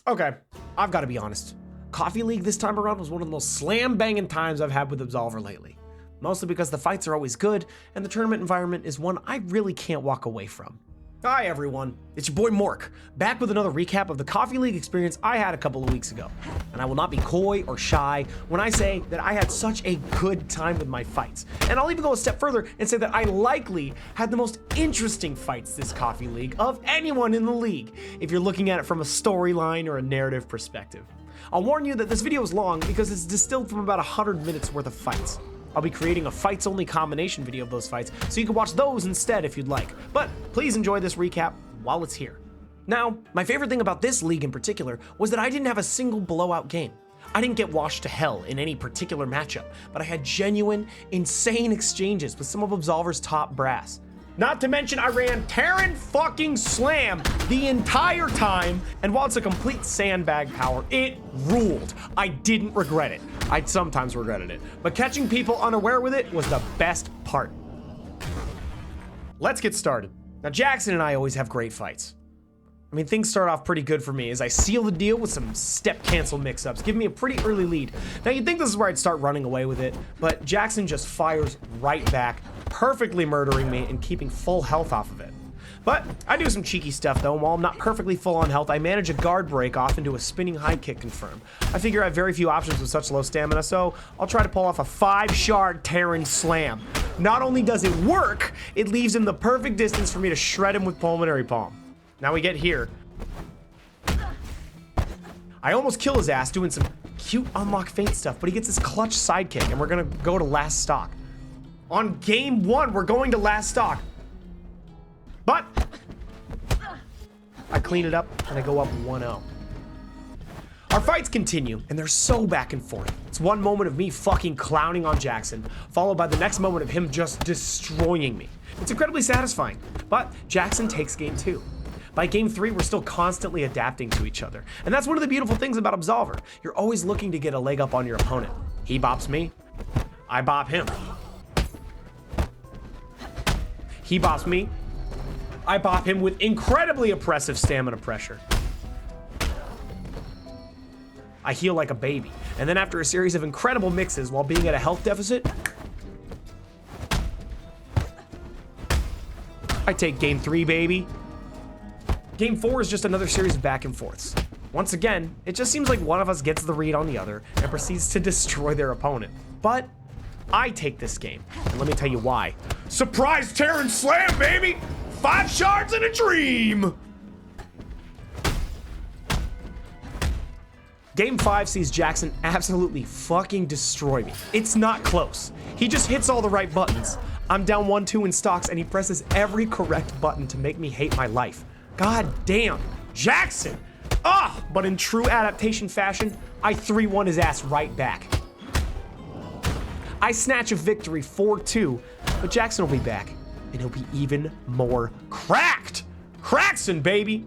Okay, I've got to be honest. Cawfee League this time around was one of the most slam-banging times I've had with Absolver lately. Mostly because the fights are always good, and the tournament environment is one I really can't walk away from. Hi everyone, it's your boy Mork, back with another recap of the Cawfee League experience I had a couple of weeks ago. And I will not be coy or shy when I say that I had such a good time with my fights. And I'll even go a step further and say that I likely had the most interesting fights this Cawfee League of anyone in the league, if you're looking at it from a storyline or a narrative perspective. I'll warn you that this video is long because it's distilled from about 100 minutes worth of fights. I'll be creating a fights only combination video of those fights, so you can watch those instead if you'd like. But please enjoy this recap while it's here. Now, my favorite thing about this league in particular was that I didn't have a single blowout game. I didn't get washed to hell in any particular matchup, but I had genuine, insane exchanges with some of Absolver's top brass. Not to mention I ran Terran fucking Slam the entire time, and while it's a complete sandbag power, it ruled. I didn't regret it. I sometimes regretted it, but catching people unaware with it was the best part. Let's get started. Now, Jackson and I always have great fights. I mean, things start off pretty good for me as I seal the deal with some step cancel mix-ups, giving me a pretty early lead. Now, you'd think this is where I'd start running away with it, but Jackson just fires right back, perfectly murdering me and keeping full health off of it. But I do some cheeky stuff though, and while I'm not perfectly full on health, I manage a guard break off into a spinning high kick confirm. I figure I have very few options with such low stamina, so I'll try to pull off a 5-shard Terran Slam. Not only does it work, it leaves him the perfect distance for me to shred him with Pulmonary Palm. Now we get here. I almost kill his ass doing some cute unlock feint stuff, but he gets this clutch sidekick, and we're gonna go to last stock. On game 1, we're going to last stock. But I clean it up and I go up 1-0. Our fights continue and they're so back and forth. It's one moment of me fucking clowning on Jackson, followed by the next moment of him just destroying me. It's incredibly satisfying, but Jackson takes game 2. By game 3, we're still constantly adapting to each other. And that's one of the beautiful things about Absolver. You're always looking to get a leg up on your opponent. He bops me, I bop him. He bops me, I bop him with incredibly oppressive stamina pressure. I heal like a baby. And then after a series of incredible mixes while being at a health deficit, I take game 3, baby. Game 4 is just another series of back and forths. Once again, it just seems like one of us gets the read on the other and proceeds to destroy their opponent. But I take this game, and let me tell you why. Surprise Terran Slam, baby! 5 shards and a dream! Game 5 sees Jackson absolutely fucking destroy me. It's not close. He just hits all the right buttons. I'm down 1-2 in stocks, and he presses every correct button to make me hate my life. God damn, Jackson! But in true adaptation fashion, I 3-1 his ass right back. I snatch a victory 4-2, but Jackson will be back, and he'll be even more cracked! Crackson, baby!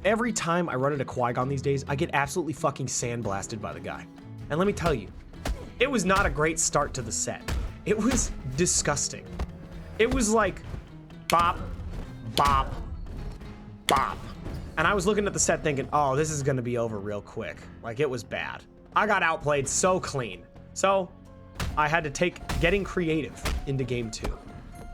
Every time I run into Qui-Gon these days, I get absolutely fucking sandblasted by the guy. And let me tell you, it was not a great start to the set. It was disgusting. It was like, bop, bop, bop. And I was looking at the set thinking, oh, this is gonna be over real quick. Like, it was bad. I got outplayed so clean. So, I had to take getting creative into game 2.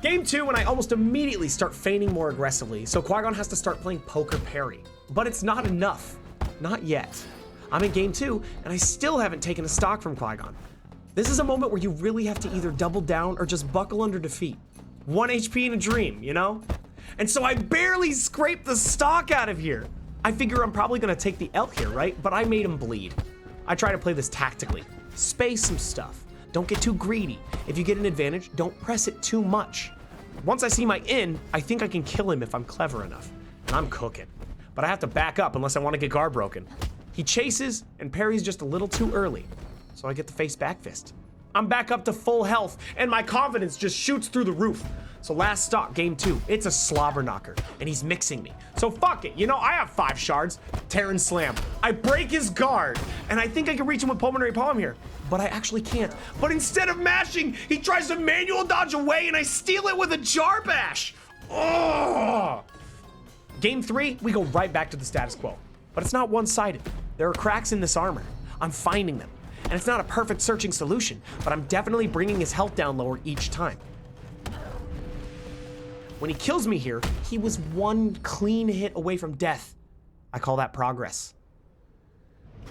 Game 2, and I almost immediately start feigning more aggressively, so Qui-Gon has to start playing poker parry. But it's not enough. Not yet. I'm in game 2, and I still haven't taken a stock from Qui-Gon. This is a moment where you really have to either double down or just buckle under defeat. 1 HP in a dream, you know? And so I barely scraped the stock out of here. I figure I'm probably gonna take the L here, right? But I made him bleed. I try to play this tactically. Space some stuff. Don't get too greedy. If you get an advantage, don't press it too much. Once I see my in, I think I can kill him if I'm clever enough. And I'm cooking. But I have to back up unless I want to get guard broken. He chases and parries just a little too early. So I get the face back fist. I'm back up to full health and my confidence just shoots through the roof. So last stock, game 2, it's a slobber knocker and he's mixing me. So fuck it, you know, I have 5 shards, Terran Slam. I break his guard and I think I can reach him with Pulmonary Palm here, but I actually can't. But instead of mashing, he tries to manual dodge away and I steal it with a Jar Bash. Oh! Game 3, we go right back to the status quo. But it's not one-sided. There are cracks in this armor. I'm finding them. And it's not a perfect searching solution, but I'm definitely bringing his health down lower each time. When he kills me here, he was one clean hit away from death. I call that progress.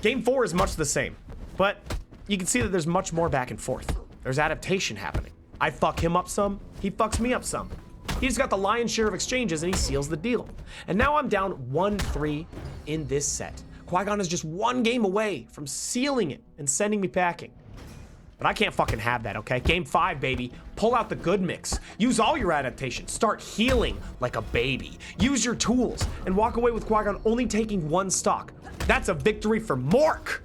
Game 4 is much the same, but you can see that there's much more back and forth. There's adaptation happening. I fuck him up some, he fucks me up some. He's got the lion's share of exchanges and he seals the deal. And now I'm down 1-3 in this set. Qui-Gon is just one game away from sealing it and sending me packing. But I can't fucking have that, okay? Game 5, baby. Pull out the good mix. Use all your adaptations. Start healing like a baby. Use your tools and walk away with Qui-Gon only taking 1 stock. That's a victory for Mork.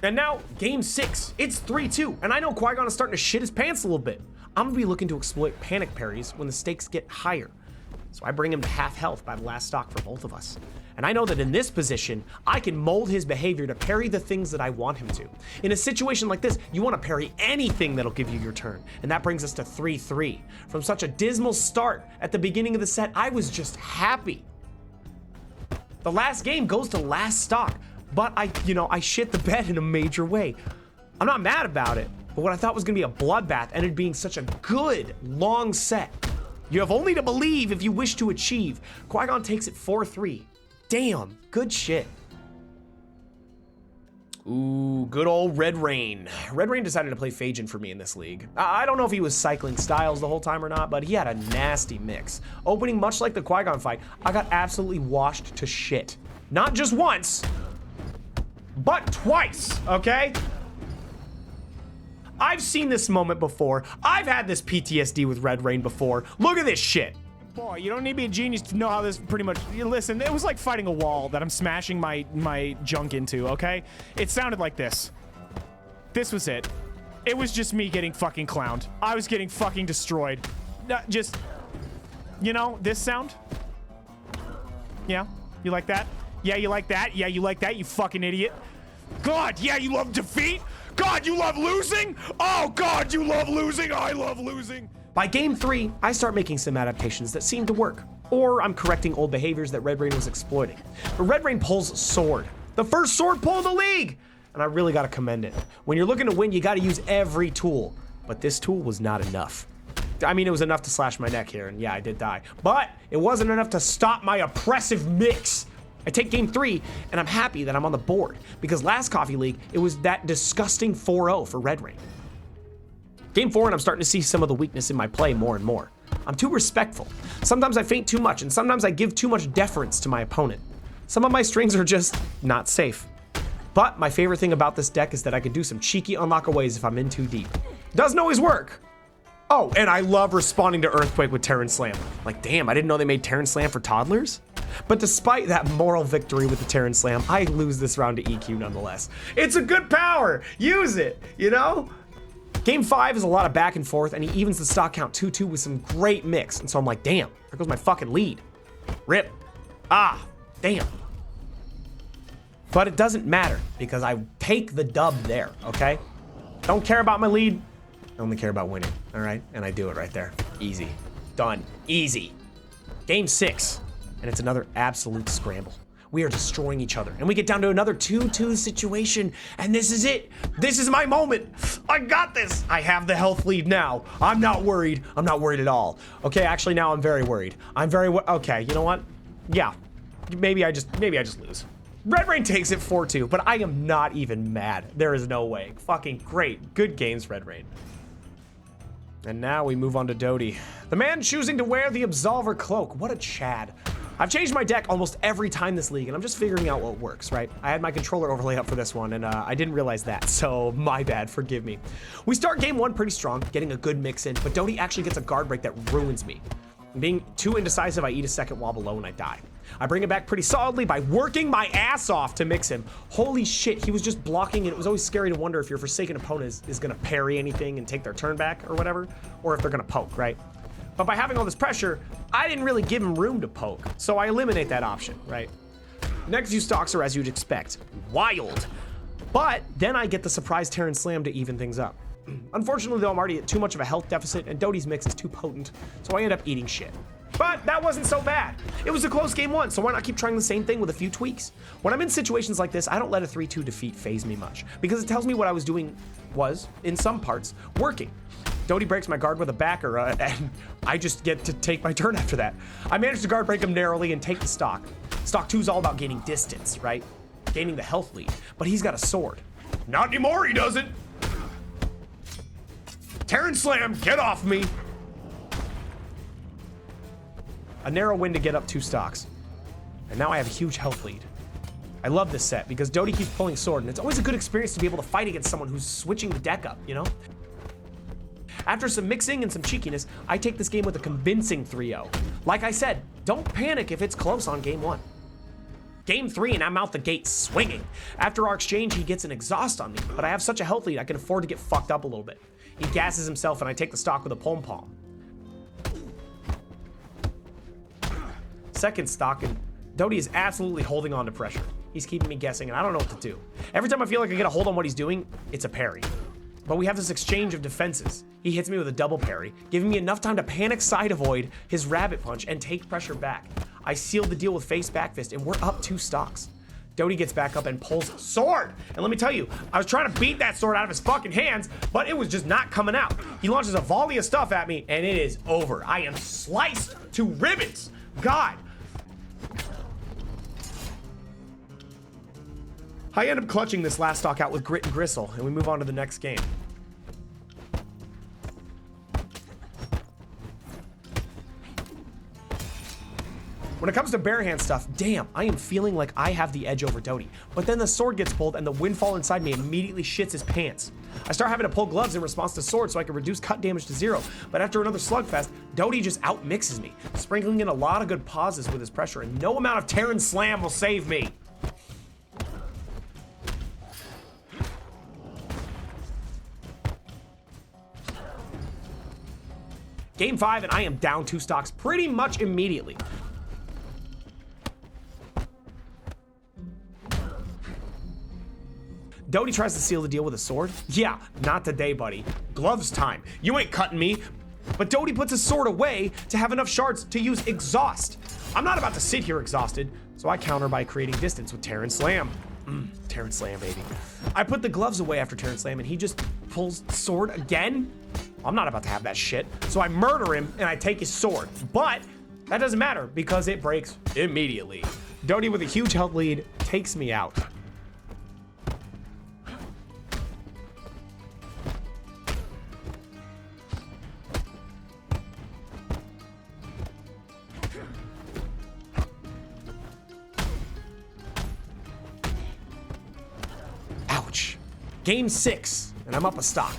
And now, game 6, it's 3-2, and I know Qui-Gon is starting to shit his pants a little bit. I'm gonna be looking to exploit panic parries when the stakes get higher. So I bring him to half health by the last stock for both of us. And I know that in this position, I can mold his behavior to parry the things that I want him to. In a situation like this, you wanna parry anything that'll give you your turn. And that brings us to 3-3. From such a dismal start at the beginning of the set, I was just happy. The last game goes to last stock. But I shit the bed in a major way. I'm not mad about it, but what I thought was gonna be a bloodbath ended being such a good, long set. You have only to believe if you wish to achieve. Qui-Gon takes it 4-3. Damn, good shit. Ooh, good old Red Rain. Red Rain decided to play Phajin for me in this league. I don't know if he was cycling styles the whole time or not, but he had a nasty mix. Opening much like the Qui-Gon fight, I got absolutely washed to shit. Not just once, but twice, okay? I've seen this moment before. I've had this PTSD with Red Rain before. Look at this shit. Boy, you don't need to be a genius to know how this pretty much... Listen, it was like fighting a wall that I'm smashing my junk into, okay? It sounded like this. This was it. It was just me getting fucking clowned. I was getting fucking destroyed. Just, you know, this sound? Yeah, you like that? Yeah, you like that? Yeah, you like that, you fucking idiot? God, yeah, you love defeat? God, you love losing? Oh, God, you love losing? I love losing. By game 3, I start making some adaptations that seem to work. Or I'm correcting old behaviors that Red Rain was exploiting. But Red Rain pulls Sword. The first sword pull of the league! And I really gotta commend it. When you're looking to win, you gotta use every tool. But this tool was not enough. I mean, it was enough to slash my neck here, and yeah, I did die. But it wasn't enough to stop my oppressive mix. I take game 3, and I'm happy that I'm on the board, because last Cawfee League, it was that disgusting 4-0 for Red Rain. Game 4, and I'm starting to see some of the weakness in my play more and more. I'm too respectful. Sometimes I feint too much, and sometimes I give too much deference to my opponent. Some of my strings are just not safe. But my favorite thing about this deck is that I can do some cheeky unlockaways if I'm in too deep. Doesn't always work. Oh, and I love responding to Earthquake with Terran Slam. Like, damn, I didn't know they made Terran Slam for toddlers? But despite that moral victory with the Terran Slam, I lose this round to EQ nonetheless. It's a good power, use it, you know? Game 5 is a lot of back and forth, and he evens the stock count 2-2 with some great mix, and so I'm like, damn, there goes my fucking lead. Rip. Ah, damn. But it doesn't matter, because I take the dub there, okay? Don't care about my lead, I only care about winning, all right? And I do it right there. Easy. Done. Easy. Game 6, and it's another absolute scramble. We are destroying each other, and we get down to another 2-2 situation, and this is it. This is my moment. I got this. I have the health lead now. I'm not worried. I'm not worried at all. Okay, actually now I'm very worried. Okay, you know what? Yeah, maybe I just lose. Red Rain takes it 4-2, but I am not even mad. There is no way. Fucking great. Good games, Red Rain. And now we move on to Rsdoti. The man choosing to wear the Absolver cloak. What a Chad. I've changed my deck almost every time this league, and I'm just figuring out what works, right? I had my controller overlay up for this one, and I didn't realize that, so my bad, forgive me. We start game 1 pretty strong, getting a good mix in, but Rsdoti actually gets a guard break that ruins me. Being too indecisive, I eat a second while below and I die. I bring it back pretty solidly by working my ass off to mix him. Holy shit, he was just blocking, and it was always scary to wonder if your Forsaken opponent is gonna parry anything and take their turn back or whatever, or if they're gonna poke, right? But by having all this pressure, I didn't really give him room to poke, so I eliminate that option, right? Next few stocks are as you'd expect, wild. But then I get the surprise Terran Slam to even things up. Unfortunately, though, I'm already at too much of a health deficit, and Doty's mix is too potent, so I end up eating shit. But that wasn't so bad. It was a close game one, so why not keep trying the same thing with a few tweaks? When I'm in situations like this, I don't let a 3-2 defeat phase me much, because it tells me what I was doing was, in some parts, working. Doty breaks my guard with a backer, and I just get to take my turn after that. I managed to guard break him narrowly and take the stock. Stock 2 is all about gaining distance, right? Gaining the health lead, but he's got a sword. Not anymore, he doesn't. Terran Slam, get off me. A narrow win to get up 2 stocks. And now I have a huge health lead. I love this set because Doty keeps pulling sword, and it's always a good experience to be able to fight against someone who's switching the deck up, you know? After some mixing and some cheekiness, I take this game with a convincing 3-0. Like I said, don't panic if it's close on game 1. Game 3 and I'm out the gate swinging. After our exchange, he gets an exhaust on me, but I have such a health lead I can afford to get fucked up a little bit. He gasses himself and I take the stock with a pom-pom. Second stock, and Doty is absolutely holding on to pressure. He's keeping me guessing and I don't know what to do. Every time I feel like I get a hold on what he's doing, it's a parry. But we have this exchange of defenses. He hits me with a double parry, giving me enough time to panic side avoid his rabbit punch and take pressure back. I sealed the deal with face back fist and we're up 2 stocks. Doty gets back up and pulls sword. And let me tell you, I was trying to beat that sword out of his fucking hands, but it was just not coming out. He launches a volley of stuff at me and it is over. I am sliced to ribbons. God. I end up clutching this last stock out with grit and gristle, and we move on to the next game. When it comes to bare hand stuff, damn, I am feeling like I have the edge over Doty. But then the sword gets pulled and the windfall inside me immediately shits his pants. I start having to pull gloves in response to sword so I can reduce cut damage to 0. But after another slugfest, Doty just outmixes me, sprinkling in a lot of good pauses with his pressure, and no amount of Terran Slam will save me. Game 5 and I am down 2 stocks pretty much immediately. Doty tries to seal the deal with a sword. Yeah, not today, buddy. Gloves time. You ain't cutting me. But Doty puts his sword away to have enough shards to use exhaust. I'm not about to sit here exhausted, so I counter by creating distance with Terran Slam. Terran Slam, baby. I put the gloves away after Terran Slam and he just pulls sword again. I'm not about to have that shit. So I murder him and I take his sword. But that doesn't matter because it breaks immediately. Doty with a huge health lead takes me out. Ouch. Game 6 and I'm up a stock.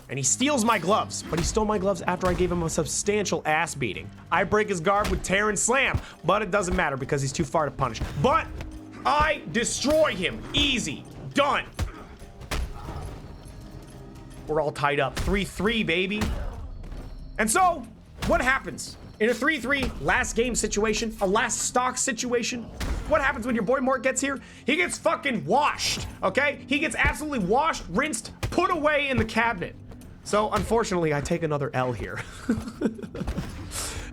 And he steals my gloves, but he stole my gloves after I gave him a substantial ass beating. I break his guard with Terran Slam, but it doesn't matter because he's too far to punish. But I destroy him. Easy. Done. We're all tied up. 3-3, baby. And so, what happens? In a 3-3 last game situation, a last stock situation, what happens when your boy Mort gets here? He gets fucking washed, okay? He gets absolutely washed, rinsed, put away in the cabinet. So, unfortunately, I take another L here.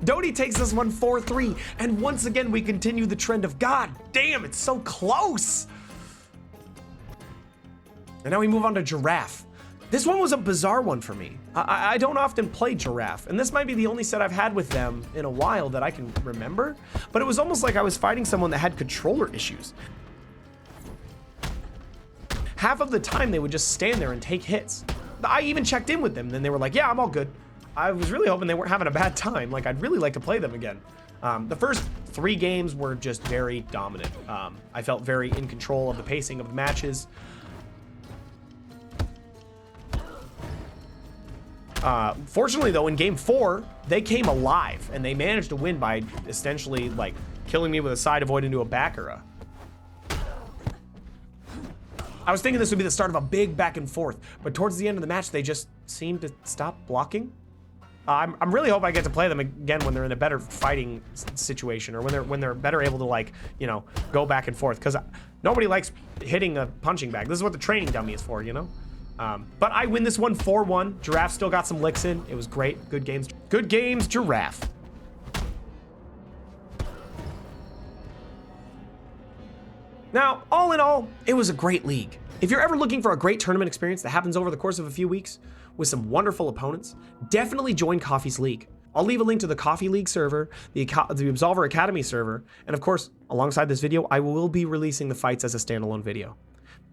Doty takes this one 4-3, and once again, we continue the trend of, God damn, it's so close. And now we move on to Giraffe. This one was a bizarre one for me. I don't often play Giraffe, and this might be the only set I've had with them in a while that I can remember, but it was almost like I was fighting someone that had controller issues. Half of the time, they would just stand there and take hits. I even checked in with them, and then they were like, yeah, I'm all good. I was really hoping they weren't having a bad time. Like, I'd really like to play them again. The first 3 games were just very dominant. I felt very in control of the pacing of the matches. Fortunately, though, in game 4, they came alive, and they managed to win by essentially, like, killing me with a side avoid into a Baccarat. I was thinking this would be the start of a big back and forth, but towards the end of the match, they just seemed to stop blocking. I'm really hoping I get to play them again when they're in a better fighting situation, or when they're better able to, like, you know, go back and forth, because nobody likes hitting a punching bag. This is what the training dummy is for, you know? But I win this one 4-1. Giraffe still got some licks in. It was great. Good games. Good games, Giraffe. Now, all in all, it was a great league. If you're ever looking for a great tournament experience that happens over the course of a few weeks with some wonderful opponents, definitely join Cawfee's league. I'll leave a link to the Cawfee League server, the Absolver Academy server, and of course, alongside this video, I will be releasing the fights as a standalone video.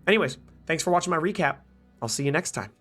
Anyways, thanks for watching my recap. I'll see you next time.